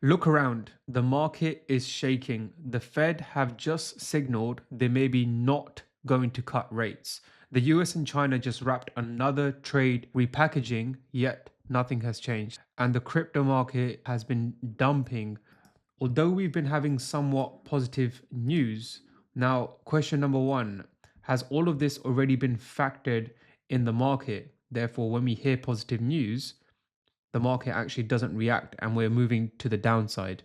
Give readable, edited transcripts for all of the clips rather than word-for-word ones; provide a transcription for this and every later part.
Look around. The market is shaking. The Fed have just signaled they may be not going to cut rates. The US and China just wrapped another trade repackaging, yet nothing has changed. And the crypto market has been dumping. Although we've been having somewhat positive news, now question number one, has all of this already been factored in the market? Therefore, when we hear positive news, the market actually doesn't react and we're moving to the downside.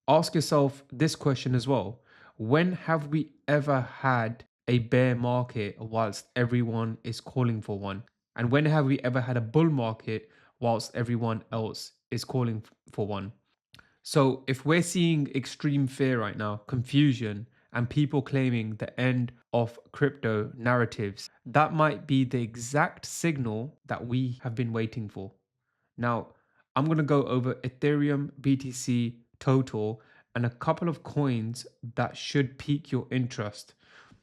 Ask yourself this question as well. When have we ever had a bear market whilst everyone is calling for one? And when have we ever had a bull market whilst everyone else is calling for one? So if we're seeing extreme fear right now, confusion, and people claiming the end of crypto narratives, that might be the exact signal that we have been waiting for. Now, I'm going to go over Ethereum, BTC, Total, and a couple of coins that should pique your interest.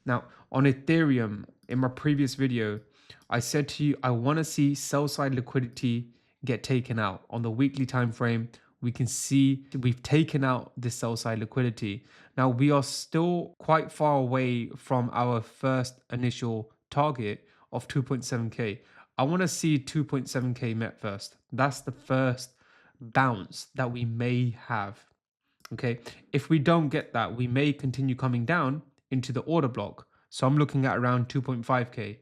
Now, on Ethereum, in my previous video, I said to you, I want to see sell side liquidity get taken out. On the weekly time frame, we can see we've taken out the sell side liquidity. Now, we are still quite far away from our first initial target of 2.7K. I want to see 2.7K met first. That's the first bounce that we may have. Okay. If we don't get that, we may continue coming down into the order block. So I'm looking at around 2.5K.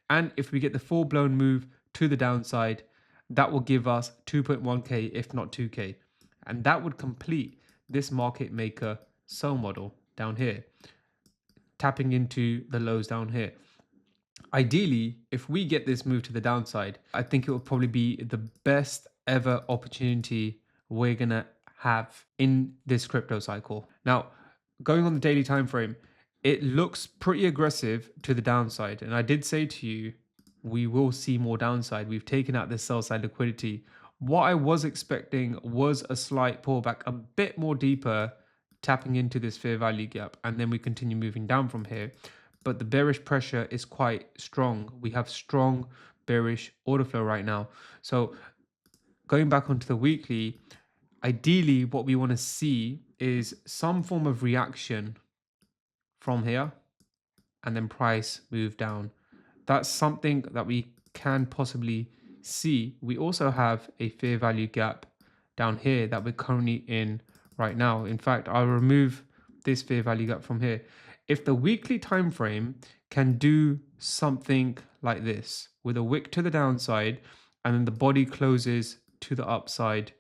And if we get the full blown move to the downside, that will give us 2.1K, if not 2K. And that would complete this market maker sell model down here, tapping into the lows down here. Ideally, if we get this move to the downside, I think it will probably be the best ever opportunity we're going to have in this crypto cycle. Now, going on the daily time frame, it looks pretty aggressive to the downside. And I did say to you, we will see more downside. We've taken out this sell side liquidity. What I was expecting was a slight pullback, a bit more deeper, tapping into this fair value gap, and then we continue moving down from here. But the bearish pressure is quite strong. We have strong bearish order flow right now. So going back onto the weekly, ideally what we want to see is some form of reaction from here and then price move down. That's something that we can possibly see. We also have a fair value gap down here that we're currently in right now. In fact, I'll remove this fair value gap from here. If the weekly time frame can do something like this with a wick to the downside and then the body closes to the upside,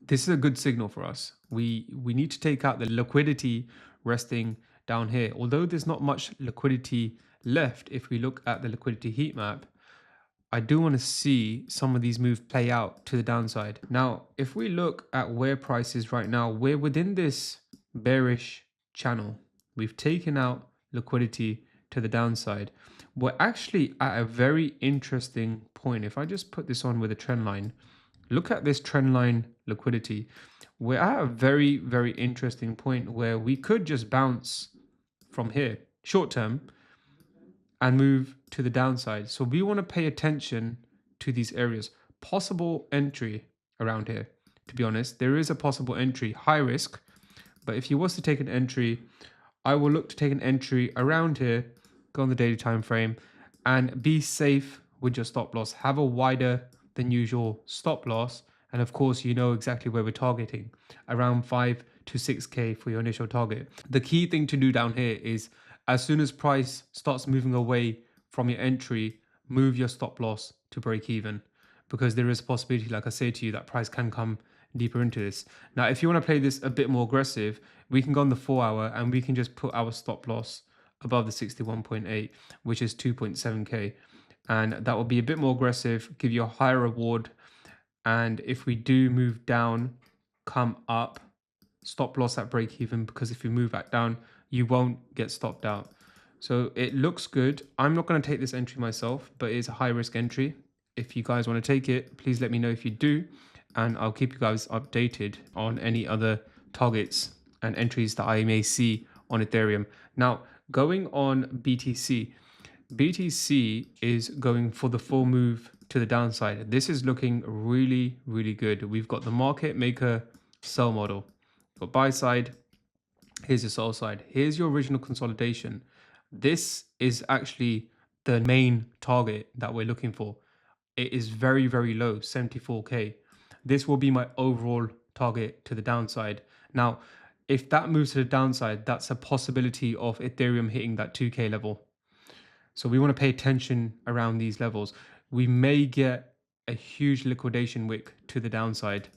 this is a good signal for us. We need to take out the liquidity resting down here. Although there's not much liquidity left, if we look at the liquidity heat map, I do want to see some of these moves play out to the downside. Now, if we look at where price is right now, we're within this bearish channel. We've taken out liquidity to the downside. We're actually at a very interesting point. If I just put this on with a trend line, look at this trend line liquidity. We're at a very, very interesting point where we could just bounce from here short term and move to the downside. So we want to pay attention to these areas. Possible entry around here. To be honest, there is a possible entry, high risk. But if you was to take an entry, I will look to take an entry around here, go on the daily time frame, and be safe with your stop loss. Have a wider than usual stop loss. And of course, you know exactly where we're targeting, around 5 to 6K for your initial target. The key thing to do down here is as soon as price starts moving away from your entry, move your stop loss to break even, because there is a possibility, like I say to you, that price can come deeper into this. Now, if you want to play this a bit more aggressive, we can go on the 4 hour and we can just put our stop loss above the 61.8, which is 2.7K. And that will be a bit more aggressive, give you a higher reward. And if we do move down, come up, stop loss at break even, because if you move back down, you won't get stopped out. So it looks good. I'm not going to take this entry myself, but it's a high risk entry. If you guys want to take it, please let me know if you do, and I'll keep you guys updated on any other targets and entries that I may see on Ethereum. Now, going on BTC, BTC is going for the full move to the downside. This is looking really, really good. We've got the market maker sell model. We've got buy side. Here's your sell side. Here's your original consolidation. This is actually the main target that we're looking for. It is very, very low, 74K. This will be my overall target to the downside. Now, if that moves to the downside, that's a possibility of Ethereum hitting that 2K level. So we want to pay attention around these levels. We may get a huge liquidation wick to the downside,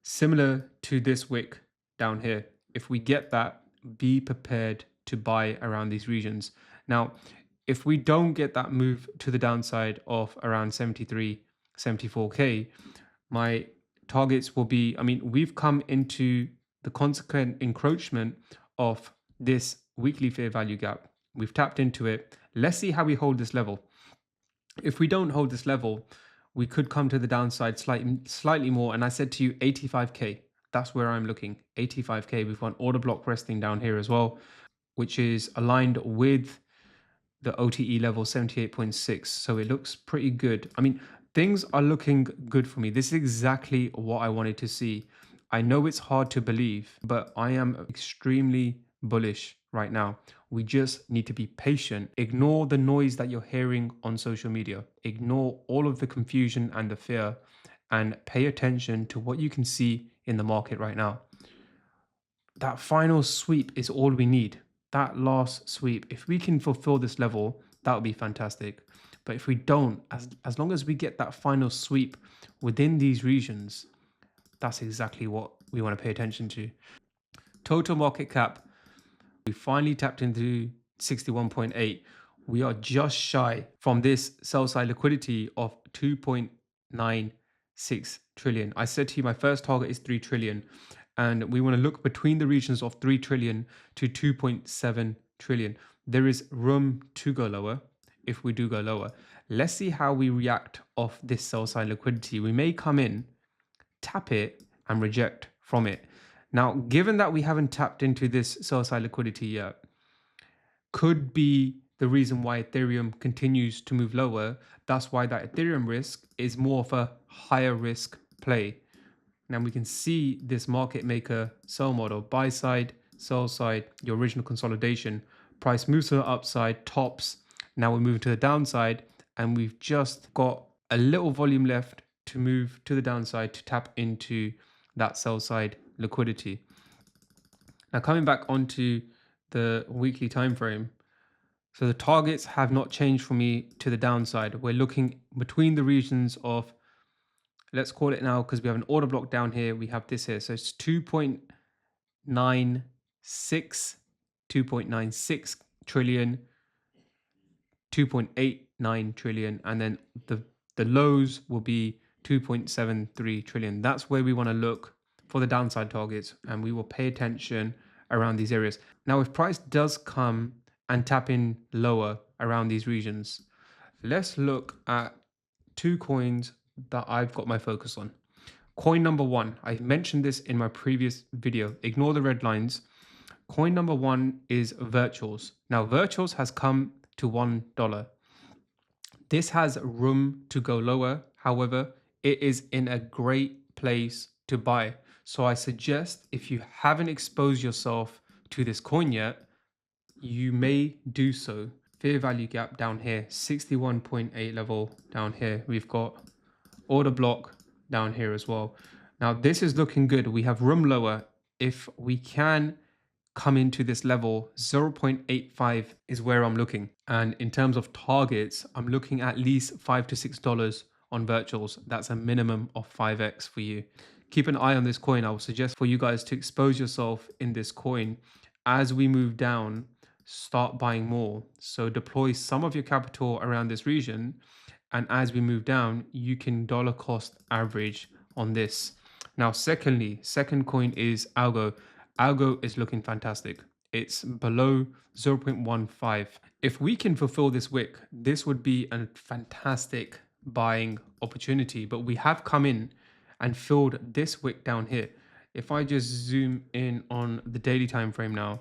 similar to this wick down here. If we get that, be prepared to buy around these regions. Now, if we don't get that move to the downside of around 73, 74K, my targets will be, I mean, we've come into the consequent encroachment of this weekly fair value gap. We've tapped into it. Let's see how we hold this level. If we don't hold this level, we could come to the downside slightly more. And I said to you, 85K. That's where I'm looking. 85K. We've got order block resting down here as well, which is aligned with the OTE level 78.6. So it looks pretty good. I mean, things are looking good for me. This is exactly what I wanted to see. I know it's hard to believe, but I am extremely bullish right now. We just need to be patient. Ignore the noise that you're hearing on social media. Ignore all of the confusion and the fear and pay attention to what you can see in the market right now. That final sweep is all we need. That last sweep, if we can fulfill this level, that would be fantastic. But if we don't, as long as we get that final sweep within these regions, that's exactly what we want to pay attention to. Total market cap, we finally tapped into 61.8. We are just shy from this sell side liquidity of 2.96 trillion. I said to you, my first target is 3 trillion. And we want to look between the regions of 3 trillion to 2.7 trillion. There is room to go lower if we do go lower. Let's see how we react off this sell side liquidity. We may come in, tap it, and reject from it. Now, given that we haven't tapped into this sell side liquidity yet, could be the reason why Ethereum continues to move lower. That's why that Ethereum risk is more of a higher risk play. Now we can see this market maker sell model, buy side, sell side, your original consolidation. Price moves to the upside, tops. Now we're moving to the downside, and we've just got a little volume left to move to the downside to tap into that sell side liquidity. Now coming back onto the weekly time frame. So the targets have not changed for me to the downside. We're looking between the regions of, let's call it now, because we have an order block down here. We have this here. So it's 2.96, 2.96 trillion, 2.89 trillion. And then the lows will be 2.73 trillion. That's where we want to look for the downside targets. And we will pay attention around these areas. Now, if price does come and tap in lower around these regions, let's look at two coins that I've got my focus on. Coin number one, I mentioned this in my previous video. Ignore the red lines. Coin number one is Virtuals. Now, Virtuals has come to $1. This has room to go lower. However, it is in a great place to buy. So I suggest if you haven't exposed yourself to this coin yet, you may do so. Fair value gap down here, 61.8 level down here. We've got order block down here as well. Now this is looking good. We have room lower. If we can come into this level, 0.85 is where I'm looking. And in terms of targets, I'm looking at least $5 to $6 on Virtuals. That's a minimum of 5x for you. Keep an eye on this coin. I would suggest for you guys to expose yourself in this coin. As we move down, start buying more. So deploy some of your capital around this region. And as we move down, you can dollar cost average on this. Now, second coin is Algo. Algo is looking fantastic. It's below 0.15. If we can fulfill this wick, this would be a fantastic buying opportunity. But we have come in and filled this wick down here. If I just zoom in on the daily time frame now,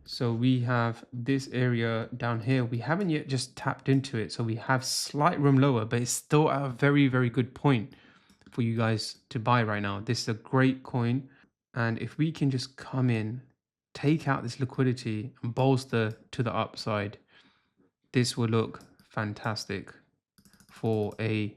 So we have this area down here. We haven't yet just tapped into it. So we have slight room lower, but it's still at a very, very good point for you guys to buy right now. This is a great coin. And if we can just come in, take out this liquidity and bolster to the upside, this will look fantastic for a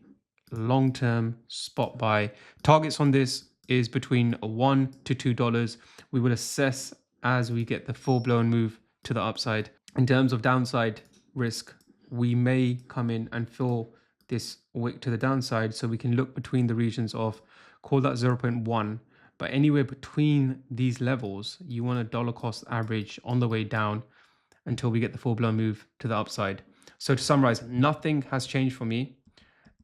long-term spot buy. Targets on this is between $1 to $2. We will assess as we get the full-blown move to the upside. In terms of downside risk, we may come in and fill this wick to the downside, so we can look between the regions of, call that 0.1, but anywhere between these levels, you want a dollar cost average on the way down until we get the full-blown move to the upside. So to summarize, nothing has changed for me.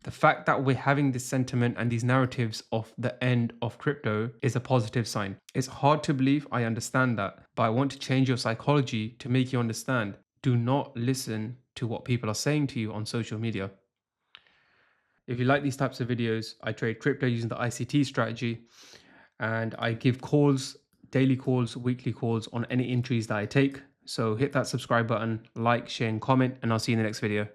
The fact that we're having this sentiment and these narratives of the end of crypto is a positive sign. It's hard to believe, I understand that, but I want to change your psychology to make you understand. Do not listen to what people are saying to you on social media. If you like these types of videos, I trade crypto using the ICT strategy, and I give calls, daily calls, weekly calls on any entries that I take. So hit that subscribe button, like, share, and comment, and I'll see you in the next video.